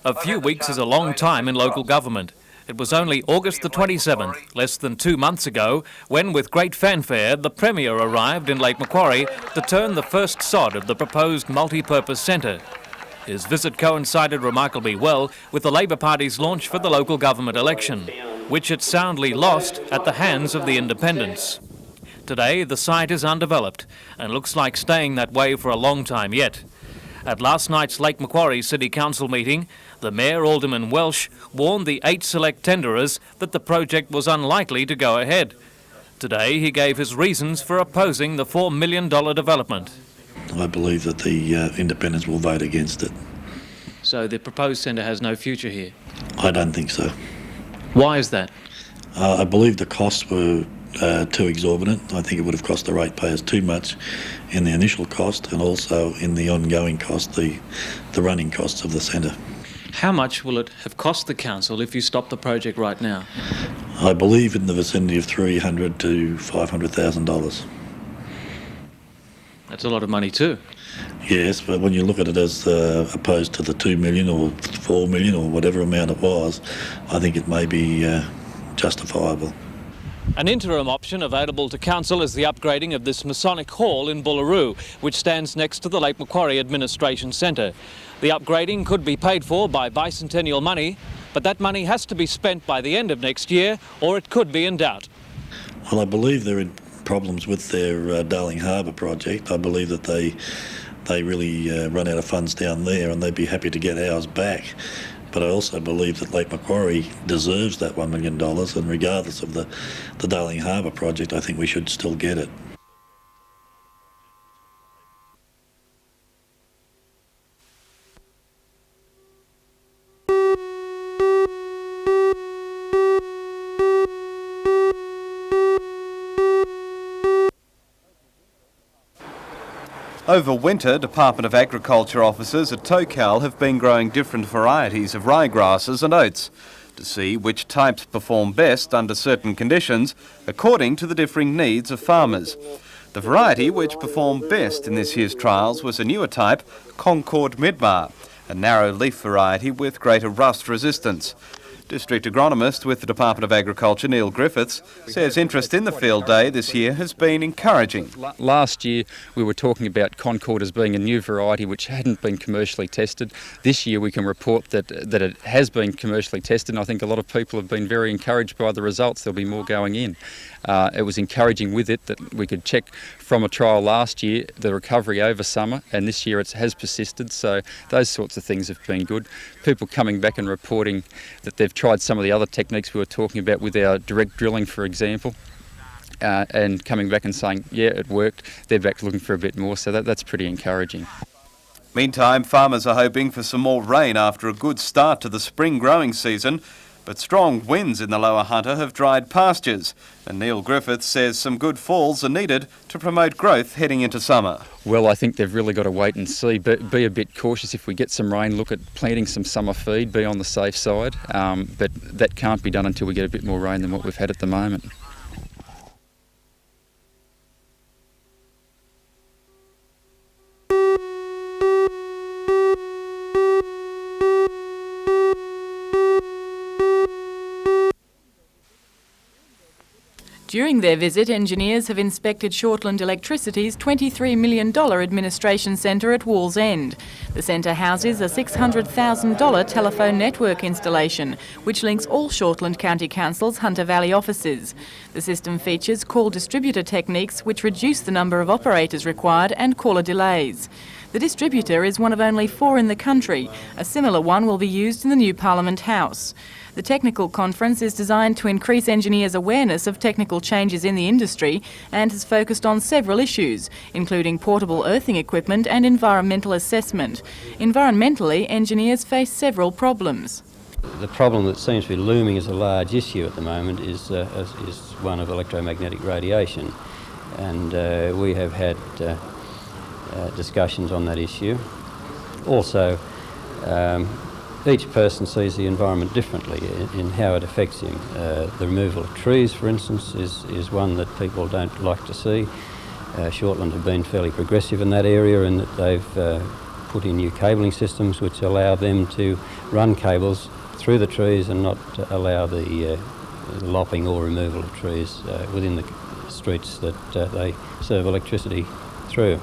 A few weeks is a long time in local government. It was only August the 27th, less than 2 months ago, when with great fanfare the Premier arrived in Lake Macquarie to turn the first sod of the proposed multi-purpose centre. His visit coincided remarkably well with the Labor Party's launch for the local government election, which it soundly lost at the hands of the independents. Today the site is undeveloped and looks like staying that way for a long time yet. At last night's Lake Macquarie City Council meeting, the Mayor, Alderman Welsh, warned the 8 select tenderers that the project was unlikely to go ahead. Today he gave his reasons for opposing the $4 million development. I believe that the independents will vote against it. So the proposed centre has no future here? I don't think so. Why is that? I believe the costs were too exorbitant. I think it would have cost the ratepayers too much in the initial cost and also in the ongoing cost, the running costs of the centre. How much will it have cost the council if you stop the project right now? I believe in the vicinity of $300,000 to $500,000. That's a lot of money too. Yes, but when you look at it as opposed to the $2 million or $4 million or whatever amount it was, I think it may be justifiable. An interim option available to council is the upgrading of this Masonic Hall in Bullaroo, which stands next to the Lake Macquarie Administration Centre. The upgrading could be paid for by bicentennial money, but that money has to be spent by the end of next year, or it could be in doubt. Well, I believe they're in problems with their Darling Harbour project. I believe that they really run out of funds down there and they'd be happy to get ours back. But I also believe that Lake Macquarie deserves that $1 million, and regardless of the Darling Harbour project, I think we should still get it. Over winter, Department of Agriculture officers at Tocal have been growing different varieties of ryegrasses and oats to see which types perform best under certain conditions according to the differing needs of farmers. The variety which performed best in this year's trials was a newer type, Concord Midmar, a narrow leaf variety with greater rust resistance. District Agronomist with the Department of Agriculture, Neil Griffiths, says interest in the field day this year has been encouraging. Last year we were talking about Concord as being a new variety which hadn't been commercially tested. This year we can report that it has been commercially tested, and I think a lot of people have been very encouraged by the results. There'll be more going in. It was encouraging with it that we could check from a trial last year the recovery over summer, and this year it has persisted, so those sorts of things have been good. People coming back and reporting that they've tried some of the other techniques we were talking about with our direct drilling, for example, and coming back and saying, yeah, it worked. They're back looking for a bit more, so that's pretty encouraging. Meantime, farmers are hoping for some more rain after a good start to the spring growing season, but strong winds in the Lower Hunter have dried pastures, and Neil Griffiths says some good falls are needed to promote growth heading into summer. Well, I think they've really got to wait and see, but be a bit cautious. If we get some rain, look at planting some summer feed, be on the safe side, but that can't be done until we get a bit more rain than what we've had at the moment. During their visit, engineers have inspected Shortland Electricity's $23 million administration centre at Wallsend. The centre houses a $600,000 telephone network installation, which links all Shortland County Council's Hunter Valley offices. The system features call distributor techniques which reduce the number of operators required and caller delays. The distributor is one of only 4 in the country. A similar one will be used in the new Parliament House. The technical conference is designed to increase engineers' awareness of technical changes in the industry and has focused on several issues, including portable earthing equipment and environmental assessment. Environmentally, engineers face several problems. The problem that seems to be looming as a large issue at the moment is one of electromagnetic radiation, and we have had discussions on that issue. Also, each person sees the environment differently in how it affects him. The removal of trees, for instance, is one that people don't like to see. Shortland have been fairly progressive in that area, in that they've put in new cabling systems which allow them to run cables through the trees and not allow the lopping or removal of trees within the streets that they serve electricity through.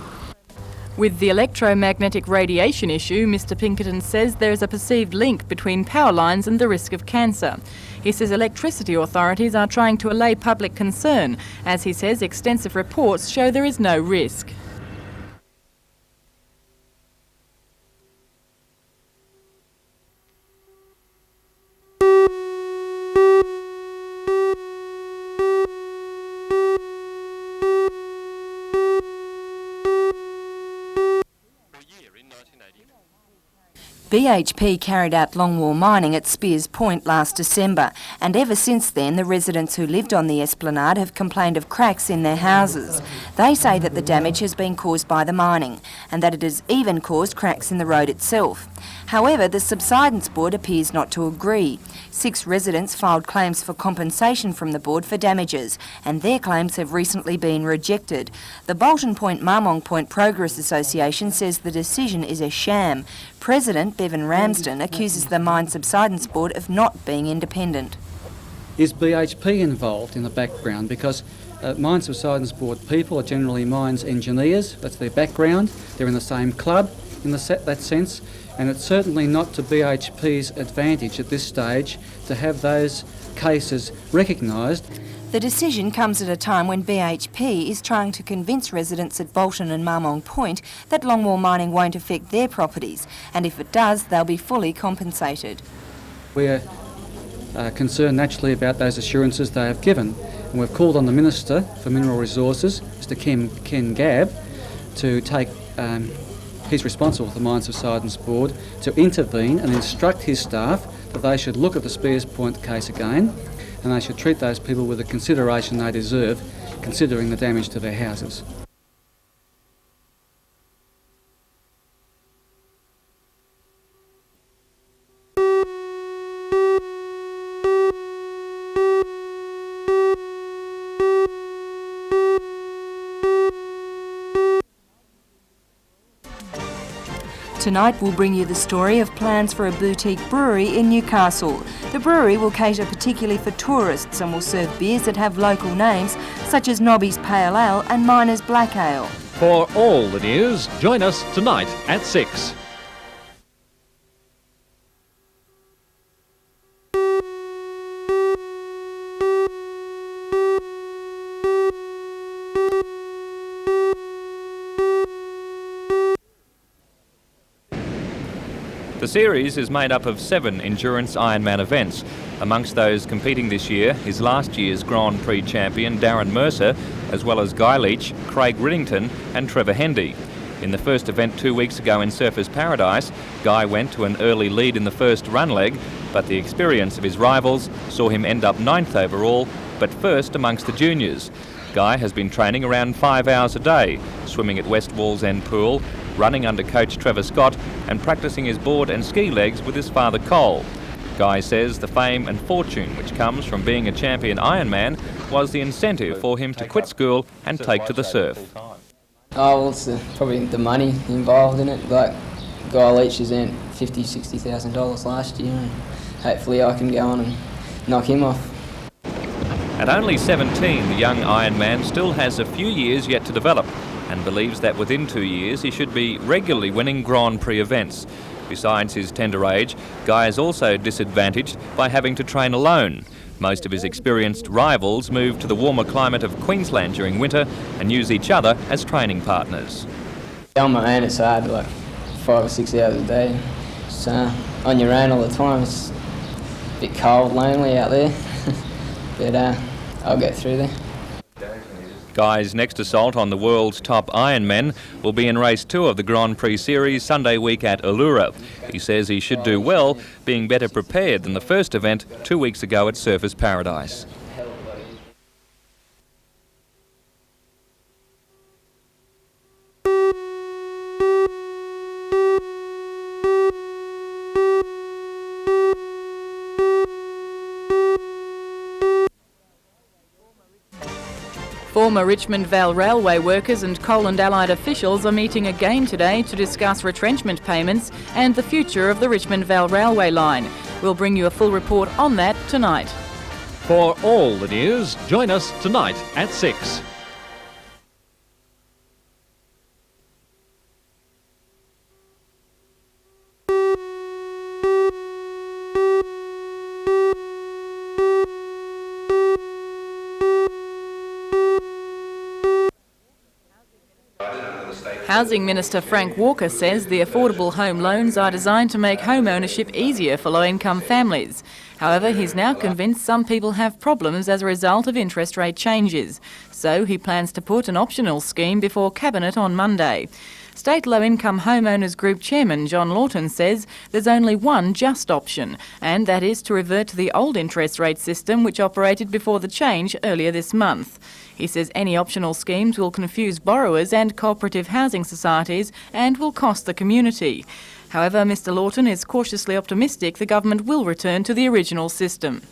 With the electromagnetic radiation issue, Mr Pinkerton says there is a perceived link between power lines and the risk of cancer. He says electricity authorities are trying to allay public concern, as he says extensive reports show there is no risk. BHP carried out longwall mining at Spears Point last December, and ever since then the residents who lived on the esplanade have complained of cracks in their houses. They say that the damage has been caused by the mining, and that it has even caused cracks in the road itself. However, the Subsidence Board appears not to agree. 6 residents filed claims for compensation from the board for damages, and their claims have recently been rejected. The Bolton Point Marmong Point Progress Association says the decision is a sham. President Bevan Ramsden accuses the Mine Subsidence Board of not being independent. Is BHP involved in the background? Because Mine Subsidence Board people are generally mines engineers, that's their background, they're in the same club in that sense, and it's certainly not to BHP's advantage at this stage to have those cases recognised. The decision comes at a time when BHP is trying to convince residents at Bolton and Marmong Point that longwall mining won't affect their properties, and if it does, they'll be fully compensated. We're concerned naturally about those assurances they have given, and we've called on the Minister for Mineral Resources, Mr Ken Gabb, to take, he's responsible for the Mine Subsidence Board, to intervene and instruct his staff that they should look at the Spears Point case again, and they should treat those people with the consideration they deserve, considering the damage to their houses. Tonight we'll bring you the story of plans for a boutique brewery in Newcastle. The brewery will cater particularly for tourists and will serve beers that have local names such as Nobby's Pale Ale and Miner's Black Ale. For all the news, join us tonight at 6. The series is made up of 7 endurance Ironman events. Amongst those competing this year is last year's Grand Prix champion Darren Mercer, as well as Guy Leech, Craig Riddington and Trevor Hendy. In the first event 2 weeks ago in Surfers Paradise, Guy went to an early lead in the first run leg, but the experience of his rivals saw him end up 9th overall, but first amongst the juniors. Guy has been training around 5 hours a day, swimming at West Wallsend Pool, running under coach Trevor Scott and practising his board and ski legs with his father Cole. Guy says the fame and fortune which comes from being a champion Ironman was the incentive for him to quit school and take to the surf. Oh, well, it's probably the money involved in it. Like, Guy Leech has earned $50,000, $60,000 last year, and hopefully I can go on and knock him off. At only 17, the young Ironman still has a few years yet to develop and believes that within 2 years he should be regularly winning Grand Prix events. Besides his tender age, Guy is also disadvantaged by having to train alone. Most of his experienced rivals move to the warmer climate of Queensland during winter and use each other as training partners. On my own it's hard, like 5 or 6 hours a day. It's on your own all the time. It's a bit cold, lonely out there, but I'll get through there. Guy's next assault on the world's top Ironmen will be in race 2 of the Grand Prix series Sunday week at Allura. He says he should do well, being better prepared than the first event 2 weeks ago at Surfers Paradise. Former Richmond Vale railway workers and coal and allied officials are meeting again today to discuss retrenchment payments and the future of the Richmond Vale railway line. We'll bring you a full report on that tonight. For all the news, join us tonight at 6. Housing Minister Frank Walker says the affordable home loans are designed to make home ownership easier for low-income families. However, he's now convinced some people have problems as a result of interest rate changes. So he plans to put an optional scheme before Cabinet on Monday. State Low-Income Homeowners Group Chairman John Lawton says there's only one just option, and that is to revert to the old interest rate system which operated before the change earlier this month. He says any optional schemes will confuse borrowers and cooperative housing societies and will cost the community. However, Mr Lawton is cautiously optimistic the government will return to the original system.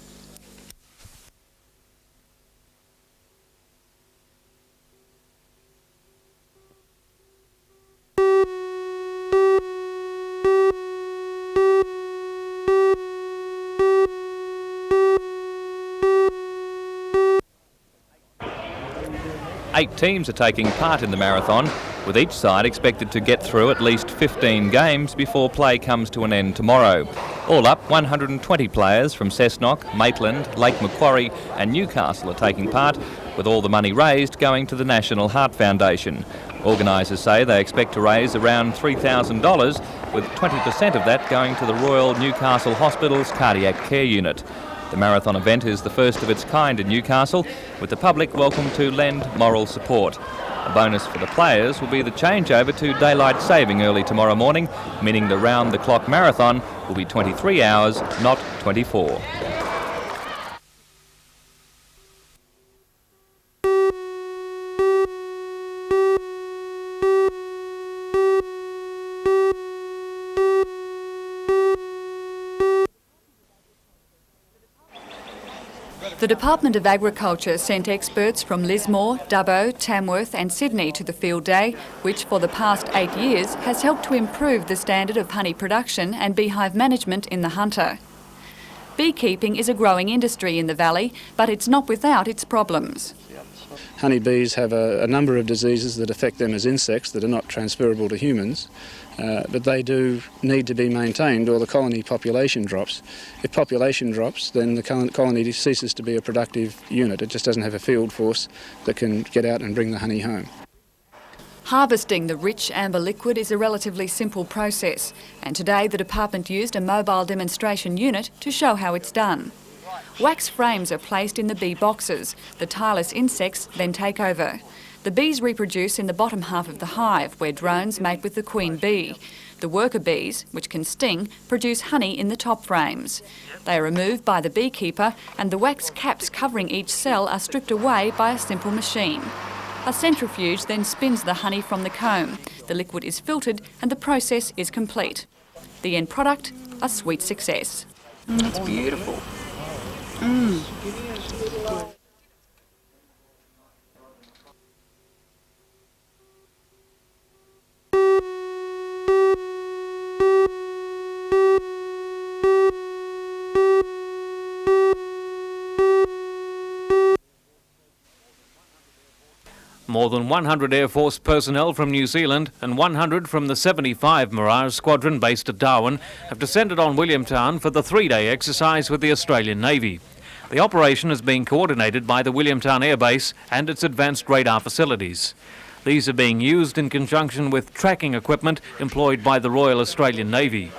Eight teams are taking part in the marathon, with each side expected to get through at least 15 games before play comes to an end tomorrow. All up, 120 players from Cessnock, Maitland, Lake Macquarie and Newcastle are taking part, with all the money raised going to the National Heart Foundation. Organisers say they expect to raise around $3,000, with 20% of that going to the Royal Newcastle Hospital's Cardiac Care Unit. The marathon event is the first of its kind in Newcastle, with the public welcome to lend moral support. A bonus for the players will be the changeover to daylight saving early tomorrow morning, meaning the round-the-clock marathon will be 23 hours, not 24. The Department of Agriculture sent experts from Lismore, Dubbo, Tamworth and Sydney to the field day, which for the past 8 years has helped to improve the standard of honey production and beehive management in the Hunter. Beekeeping is a growing industry in the valley, but it's not without its problems. Honeybees have a number of diseases that affect them as insects that are not transferable to humans, but they do need to be maintained or the colony population drops. If population drops, then the colony ceases to be a productive unit. It just doesn't have a field force that can get out and bring the honey home. Harvesting the rich amber liquid is a relatively simple process, and today the department used a mobile demonstration unit to show how it's done. Wax frames are placed in the bee boxes. The tireless insects then take over. The bees reproduce in the bottom half of the hive, where drones mate with the queen bee. The worker bees, which can sting, produce honey in the top frames. They are removed by the beekeeper, and the wax caps covering each cell are stripped away by a simple machine. A centrifuge then spins the honey from the comb. The liquid is filtered and the process is complete. The end product, a sweet success. It's beautiful. More than 100 Air Force personnel from New Zealand and 100 from the 75 Mirage squadron based at Darwin have descended on Williamtown for the 3-day exercise with the Australian Navy. The operation is being coordinated by the Williamtown Air Base and its advanced radar facilities. These are being used in conjunction with tracking equipment employed by the Royal Australian Navy.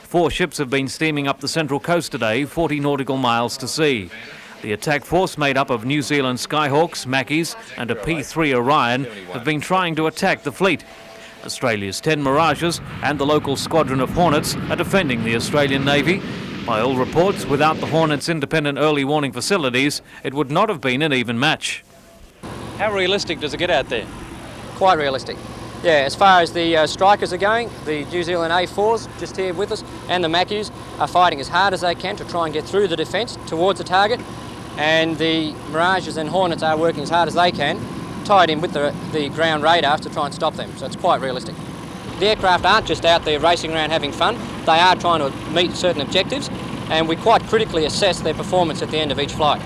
4 ships have been steaming up the Central Coast today, 40 nautical miles to sea. The attack force, made up of New Zealand Skyhawks, Mackies and a P3 Orion, have been trying to attack the fleet. Australia's 10 Mirages and the local squadron of Hornets are defending the Australian Navy. By all reports, without the Hornets' independent early warning facilities, it would not have been an even match. How realistic does it get out there? Quite realistic. Yeah, as far as the strikers are going, the New Zealand A4s just here with us and the Mackies are fighting as hard as they can to try and get through the defence towards the target. and the Mirages and Hornets are working as hard as they can, tied in with the ground radars to try and stop them, so it's quite realistic. The aircraft aren't just out there racing around having fun, they are trying to meet certain objectives, and we quite critically assess their performance at the end of each flight.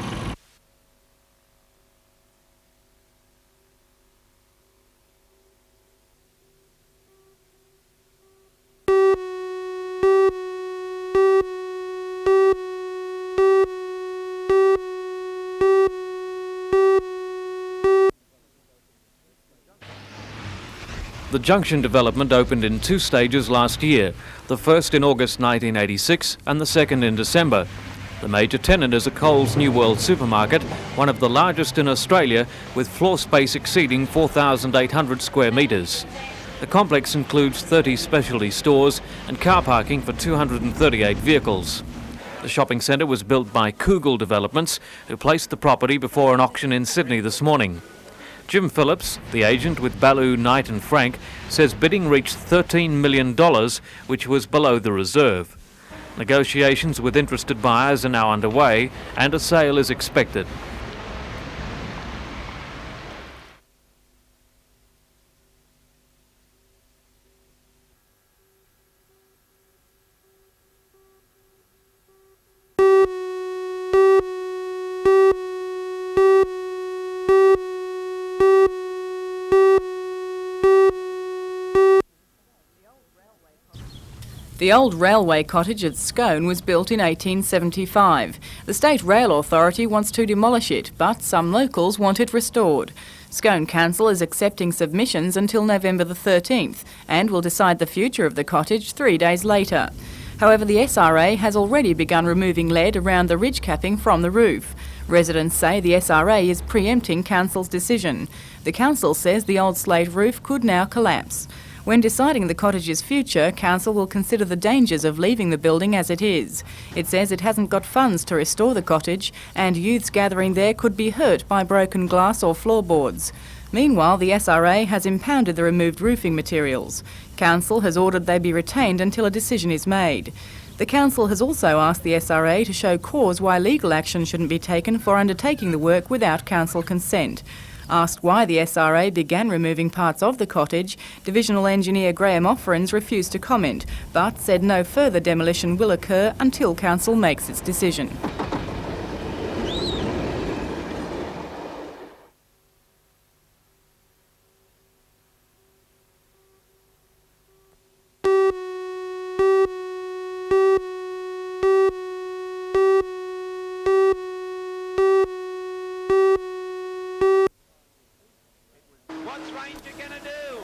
The Junction development opened in 2 stages last year, the first in August 1986 and the second in December. The major tenant is a Coles New World supermarket, one of the largest in Australia, with floor space exceeding 4,800 square metres. The complex includes 30 specialty stores and car parking for 238 vehicles. The shopping centre was built by Kugel Developments, who placed the property before an auction in Sydney this morning. Jim Phillips, the agent with Baloo, Knight and Frank, says bidding reached $13 million, which was below the reserve. Negotiations with interested buyers are now underway and a sale is expected. The old railway cottage at Scone was built in 1875. The State Rail Authority wants to demolish it, but some locals want it restored. Scone Council is accepting submissions until November the 13th and will decide the future of the cottage 3 days later. However, the SRA has already begun removing lead around the ridge capping from the roof. Residents say the SRA is preempting Council's decision. The Council says the old slate roof could now collapse. When deciding the cottage's future, Council will consider the dangers of leaving the building as it is. It says it hasn't got funds to restore the cottage and youths gathering there could be hurt by broken glass or floorboards. Meanwhile, the SRA has impounded the removed roofing materials. Council has ordered they be retained until a decision is made. The Council has also asked the SRA to show cause why legal action shouldn't be taken for undertaking the work without Council consent. Asked why the SRA began removing parts of the cottage, Divisional Engineer Graham Offerins refused to comment, but said no further demolition will occur until Council makes its decision.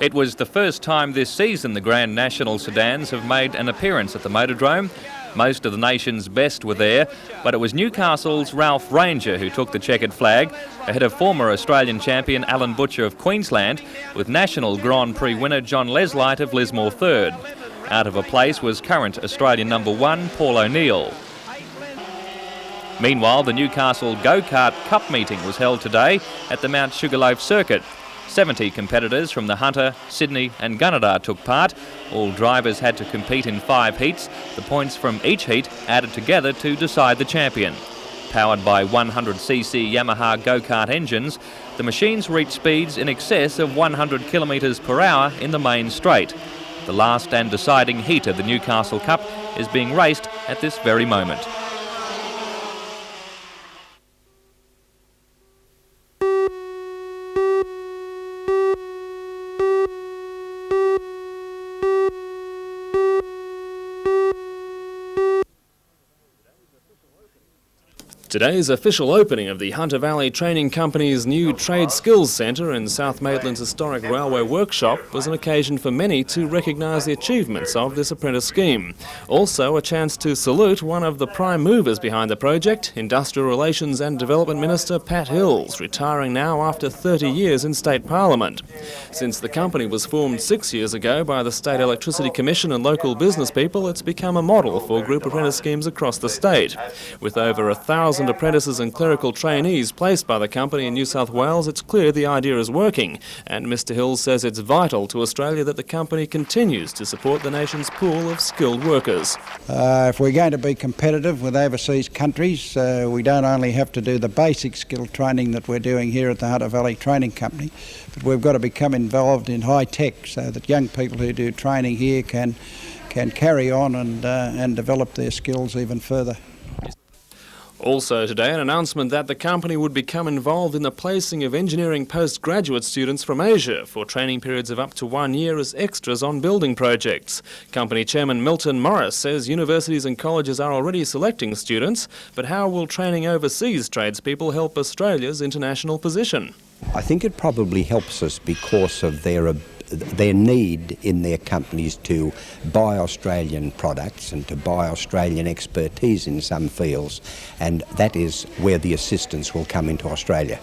It was the first time this season the Grand National Sedans have made an appearance at the Motordrome. Most of the nation's best were there, but it was Newcastle's RAAF Ranger who took the checkered flag, ahead of former Australian champion Alan Butcher of Queensland, with National Grand Prix winner John Leslight of Lismore third. Out of a place was current Australian number 1 Paul O'Neill. Meanwhile, the Newcastle Go-Kart Cup meeting was held today at the Mount Sugarloaf Circuit. 70 competitors from the Hunter, Sydney and Gunnedah took part. All drivers had to compete in 5 heats. The points from each heat added together to decide the champion. Powered by 100cc Yamaha go-kart engines, the machines reached speeds in excess of 100 kilometres per hour in the main straight. The last and deciding heat of the Newcastle Cup is being raced at this very moment. Today's official opening of the Hunter Valley Training Company's new Trade Skills Centre in South Maitland's historic railway workshop was an occasion for many to recognise the achievements of this apprentice scheme. Also a chance to salute one of the prime movers behind the project, Industrial Relations and Development Minister Pat Hills, retiring now after 30 years in State Parliament. Since the company was formed 6 years ago by the State Electricity Commission and local business people, it's become a model for group apprentice schemes across the state. With over 1,000 1,000 apprentices and clerical trainees placed by the company in New South Wales, it's clear the idea is working. And Mr Hill says it's vital to Australia that the company continues to support the nation's pool of skilled workers. If we're going to be competitive with overseas countries, we don't only have to do the basic skill training that we're doing here at the Hunter Valley Training Company, but we've got to become involved in high tech so that young people who do training here can carry on and develop their skills even further. Also today, an announcement that the company would become involved in the placing of engineering postgraduate students from Asia for training periods of up to 1 year as extras on building projects. Company Chairman Milton Morris says universities and colleges are already selecting students, but how will training overseas tradespeople help Australia's international position? I think it probably helps us because of their need in their companies to buy Australian products and to buy Australian expertise in some fields, and that is where the assistance will come into Australia.